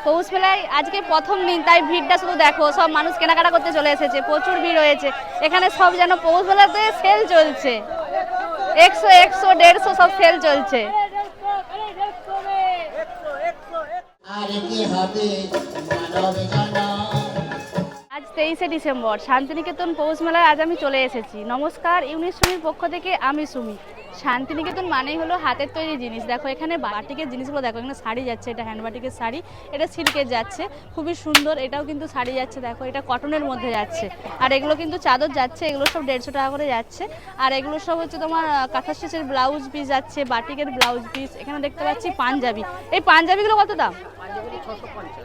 পৌষ মেলায় আজকে প্রথম দিন, তাই ভিড়টা শুধু দেখো, সব মানুষ কেনাকাটা করতে চলে এসেছে, প্রচুর ভিড় হয়েছে এখানে। সব যেন পৌষ মেলাতে সেল চলছে, 100 100 150 সব সেল চলছে। আজ 23শে ডিসেম্বর, শান্তিনিকেতন পৌষ মেলায় আজ আমি চলে এসেছি। নমস্কার, ইউনিট সুমির পক্ষ থেকে আমি সুমি। শান্তিনিকেতন মানেই হলো হাতের তৈরি জিনিস। দেখো এখানে বাটিকের জিনিসগুলো দেখো, এখানে শাড়ি যাচ্ছে, এটা হ্যান্ড বাটিকের শাড়ি, এটা সিল্কের যাচ্ছে, খুবই সুন্দর। এটাও কিন্তু শাড়ি যাচ্ছে, দেখো এটা কটনের মধ্যে যাচ্ছে। আর এগুলো কিন্তু চাদর যাচ্ছে, এগুলো সব 150 টাকা করে যাচ্ছে। আর এগুলো সব হচ্ছে তোমার কাঁথা স্টিচের ব্লাউজ পিস যাচ্ছে, বাটিকের ব্লাউজ পিস। এখানে দেখতে পাচ্ছি পাঞ্জাবি, এই পাঞ্জাবিগুলো কত দাম?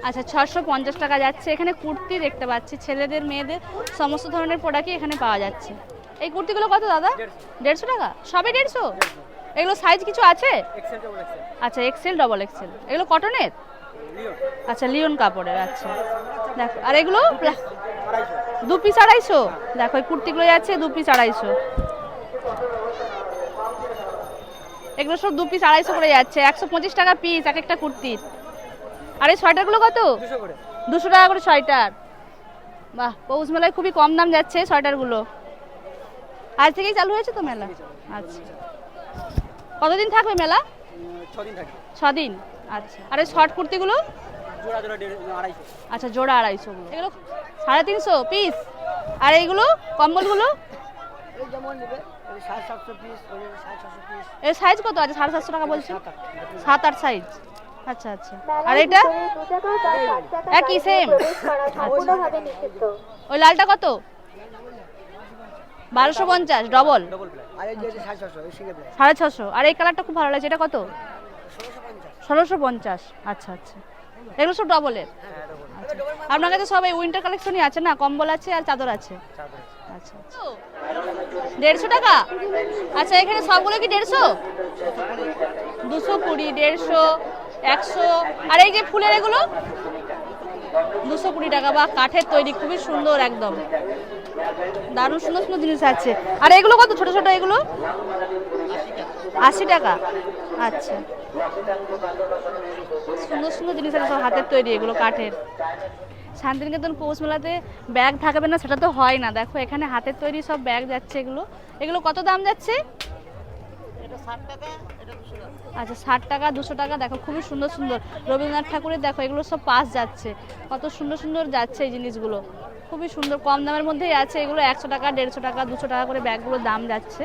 আচ্ছা 650 টাকা যাচ্ছে। এখানে কুর্তি দেখতে পাচ্ছি, ছেলেদের মেয়েদের সমস্ত ধরনের প্রোডাক্টই এখানে পাওয়া যাচ্ছে। এই কুর্তিগুলো কত দাদা? 150 টাকা, সবই 150? এগুলো সাইজ কিছু আছে? আচ্ছা এক্সেল, ডবল এক্সেল। এগুলো কটনের? আচ্ছা লিওন কাপড়ের। আচ্ছা দেখো, আর এগুলো 2 পিস 250? দেখো এই কুর্তিগুলো যাচ্ছে 2 পিস 250। এগুলো সব 2 পিস 250 করে যাচ্ছে, 125 টাকা পিস এক একটা কুর্তির। আর এই সোয়েটারগুলো কত? 200 টাকা করে সোয়েটার। বাহ, পৌষ মেলায় খুবই কম দাম যাচ্ছে সোয়েটারগুলো। আজ থেকেই চালু হয়েছে তো মেলা? আচ্ছা, কতদিন থাকবে মেলা? 6 দিন। আচ্ছা, আর এই শর্ট কুর্তিগুলো? আচ্ছা জোড়া 250 গুলো। এগুলো 350 পিস। আর এইগুলো কম্বলগুলো? এর সাইজ কত আছে? 750 টাকা বলছে, 7-8 সাইজ। আচ্ছা আচ্ছা, আর এটা একই সেম? ওই লালটা কত? 1250 ডবল? 650। আর এই কালারটা খুব ভালো লাগছে, এটা কত? 1650। আচ্ছা আচ্ছা, এগুলো সব ডবলের? আপনার কাছে সব এই উইন্টার কালেকশনই আছে না? কম্বল আছে আর চাদর আছে? আচ্ছা আচ্ছা, 150 টাকা? আচ্ছা এখানে সবগুলো কি 150? 220, 150, 100। আর এই যে ফুলের এগুলো 220 টাকা। বা কাঠের তৈরি, খুবই সুন্দর, একদম দারুণ সুন্দর সুন্দর জিনিস আছে। আর এগুলো কত ছোট ছোট? এগুলো 80 টাকা। আচ্ছা, সুন্দর সুন্দর জিনিস আছে, সব হাতের তৈরি, এগুলো কাঠের। শান্তিনিকেতন পৌষ মেলাতে ব্যাগ থাকবে না সেটা তো হয় না। দেখো এখানে হাতের তৈরি সব ব্যাগ যাচ্ছে। এগুলো এগুলো কত দাম যাচ্ছে? আচ্ছা 60 টাকা, 200 টাকা। দেখো খুবই সুন্দর সুন্দর রবীন্দ্রনাথ ঠাকুরের, দেখো এগুলো সব পাস যাচ্ছে, কত সুন্দর সুন্দর যাচ্ছে এই জিনিসগুলো, খুবই সুন্দর, কম দামের মধ্যেই আছে। এগুলো 100 টাকা, 150 টাকা, 200 টাকা করে ব্যাগগুলোর দাম যাচ্ছে।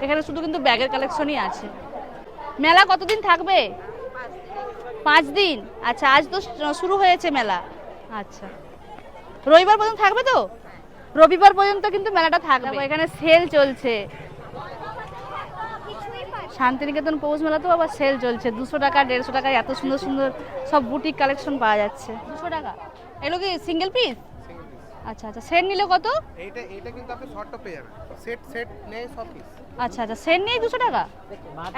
এখানে শুধু কিন্তু ব্যাগের কালেকশনই আছে। মেলা কতদিন থাকবে? 5 দিন। আচ্ছা, আজ তো শুরু হয়েছে মেলা। আচ্ছা, রবিবার পর্যন্ত থাকবে তো? রবিবার পর্যন্ত কিন্তু মেলাটা থাকবে। এখানে সেল চলছে, শান্তিনিকেতন পৌষ মেলা তো আবার সেল চলছে। 200 টাকা, 150 টাকা, এত সুন্দর সুন্দর সব বুটিক কালেকশন পাওয়া যাচ্ছে। 200 টাকা। এগুলো কি সিঙ্গেল পিস? আচ্ছা আচ্ছা, সেট নিলে কত? এইটা কিন্তু আপনি শর্টটা পেয়ে যাবেন, সেট নেই সব পিস। আচ্ছা আচ্ছা, সেট নিয়ে 200 টাকা।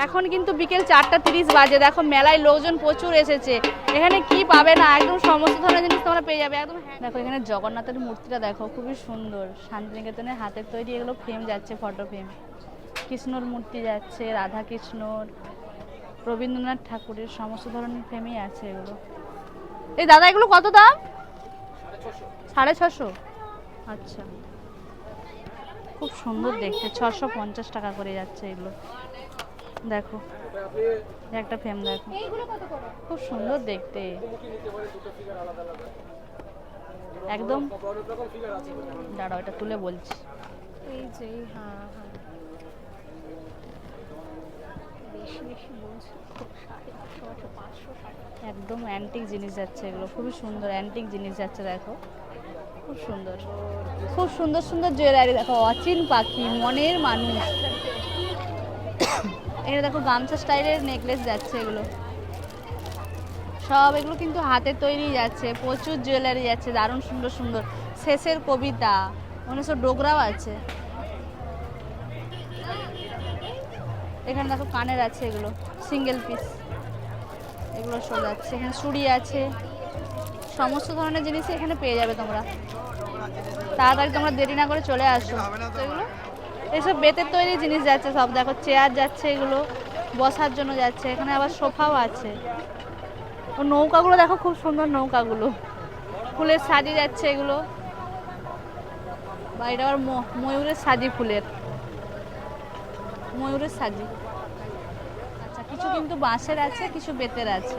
এখন কিন্তু বিকেল 4:30 বাজে। দেখো মেলায় লোকজন প্রচুর এসেছে, এখানে কি পাবে না, একদম সমস্ত ধরনের জিনিস তোমরা পেয়ে যাবে একদম। দেখো এখানে জগন্নাথের মূর্তিটা দেখো, খুবই সুন্দর, শান্তিনিকেতনের হাতের তৈরি। এগুলো ফ্রেম যাচ্ছে, ফটো ফ্রেম। কৃষ্ণর মূর্তি যাচ্ছে, রাধা কৃষ্ণর, রবীন্দ্রনাথ ঠাকুরের সমস্ত ধরনের ফ্রেমই আছে এগুলো। এই দাদা এগুলো কত দাম? 650। আচ্ছা, খুব সুন্দর দেখতে, 650 টাকা করে যাচ্ছে এগুলো। দেখো একটা ফ্রেম, দেখো খুব সুন্দর দেখতে, একদম। দাঁড়াও, এটা তুলে বলছি। এই যে হ্যাঁ হ্যাঁ, একদম অ্যান্টিক জিনিস যাচ্ছে এগুলো, খুবই সুন্দর অ্যান্টিক জিনিস যাচ্ছে। দেখো খুব সুন্দর, খুব সুন্দর সুন্দর জুয়েলারি। দেখো অচিন পাখি, মনের মানুষ। এটা দেখো গামছা স্টাইলের নেকলেস যাচ্ছে এগুলো সব। এগুলো কিন্তু হাতের তৈরি যাচ্ছে, প্রচুর জুয়েলারি যাচ্ছে, দারুণ সুন্দর সুন্দর। শেষের কবিতা, মনে সব ডোগরাও আছে। এখানে দেখো কানের আছে, এগুলো সিঙ্গেল পিস, এগুলো সব যাচ্ছে। এখানে চুড়ি আছে, সমস্ত ধরনের জিনিসই এখানে পেয়ে যাবে তোমরা। তাড়াতাড়ি তোমরা দেরি না করে চলে আসো। এগুলো এইসব বেতের তৈরি জিনিস যাচ্ছে সব। দেখো চেয়ার যাচ্ছে, এগুলো বসার জন্য যাচ্ছে। এখানে আবার সোফাও আছে। ও নৌকাগুলো দেখো, খুব সুন্দর নৌকাগুলো, ফুলের সাজিয়ে যাচ্ছে এগুলো। বা এটা আবার ময়ূরের সাজি, ফুলের ময়ূরের সাজি। আচ্ছা, কিছু কিন্তু বাঁশের আছে, কিছু বেতের আছে।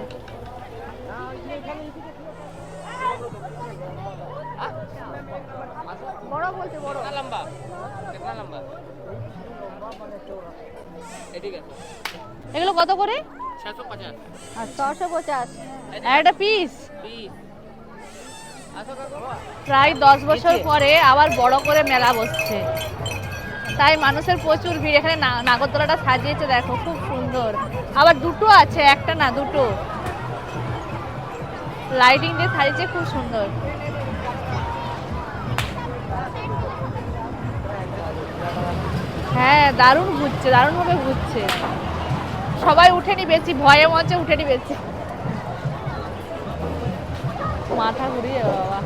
বড় বলতে বড়। लंबा कितना लंबा ठीक है এগুলো কত করে? 650 আর 650 একটা পিস। প্রায় 10 বছর পরে আবার বড় করে মেলা বসছে, তাই মানুষের প্রচুর ভিড়। এখানে নাগরদোলাটা সাজিয়েছে দেখো, খুব সুন্দর। আবার দুটো আছে, একটা না দুটো, লাইটিং দিয়ে সাজিয়েছে, খুব সুন্দর। হ্যাঁ, দারুণ ঘুরছে, দারুণভাবে ঘুরছে। সবাই উঠেনি বেশি, ভয়ে মঞ্চে উঠেনি বেশি, মাথা ঘুরিয়ে বাবা।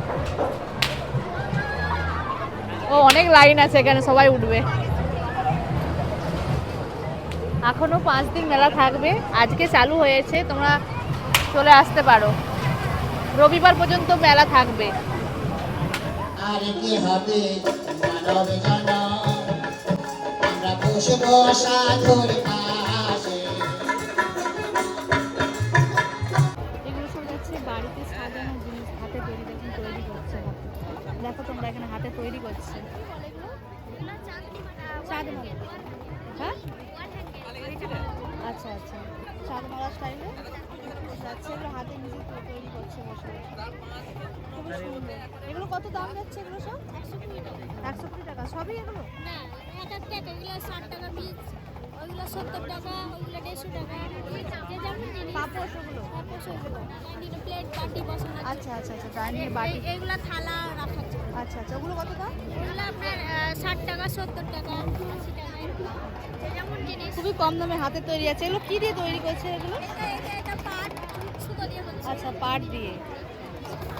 ও অনেক লাইন আছে এখানে, সবাই উঠবে। এখনো 5 দিন মেলা থাকবে, আজকে চালু হয়েছে, তোমরা চলে আসতে পারো। রবিবার পর্যন্ত মেলা থাকবে। আর কি হবে মানব জন আমরা বসবো সাধুর পাশে। এগুলো সব যাচ্ছে বাড়িতে সাজানো জিনিস, হাতে তৈরি, দেখুন তৈরি করছে। দেখো তোমরা এখানে হাতে তৈরি করছে। চাঁদমালা, হ্যাঁ আচ্ছা আচ্ছা, চাঁদমালা স্টাইলে যাচ্ছে, এগুলো হাতে নিজে তৈরি করছে বসে বসে। খুবই সুন্দর। এগুলো কত দাম যাচ্ছে? এগুলো সব 120 টাকা সবই এগুলো? না, এক একটা এগুলো 60 টাকা পিস, ওইগুলো 70 টাকা, ওইগুলো 150 টাকা, যে যেমন জিনিস। পাপোশ ওগুলো? পাপোশ ওইগুলো ডাইনিং প্লেট বাটি বসানো। আচ্ছা আচ্ছা আচ্ছা, ডাইনিং বাটি। এইগুলো থালা রাখার জন্য। আচ্ছা আচ্ছা, ওগুলো কত দাম? ওইগুলো আপনার 60 টাকা, 70 টাকা, 80 টাকা, এরকম। যে যেমন জিনিস। খুবই কম দামে হাতে তৈরি আছে। এগুলো কি দিয়ে তৈরি করছে এগুলো? এটা পাট সুতো দিয়ে হচ্ছে। আচ্ছা, পাট দিয়ে।